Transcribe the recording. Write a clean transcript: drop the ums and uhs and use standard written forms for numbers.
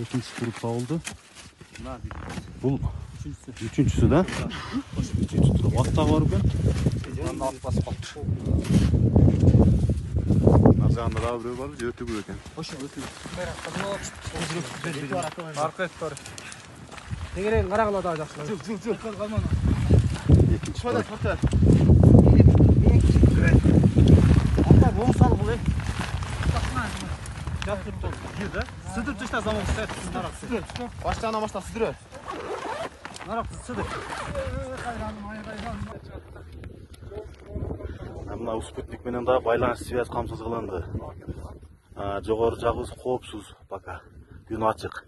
Экинчи туруп табылды. Бул үчүнчүсү да? Үчүнчү туруп. Аттагы бар экен. алып басып калды. Ар жагында дагы бирөө бар, өтүгү экен. Ошо өтүп. Аркайт бар. Тегерен карагыла да жакшы. Жул. Калмана. Экинчи бар. Ата бон сал бул. Жактып тол. Кирди. Сыдыр тышта заман сет нарак. Баштагынан баштап сыдырып. Нарак сыдыр. Мына спутник менен да байланыш связь камсыз кылынды. Жогору жагыбыз коопсуз пока. Күн ачык.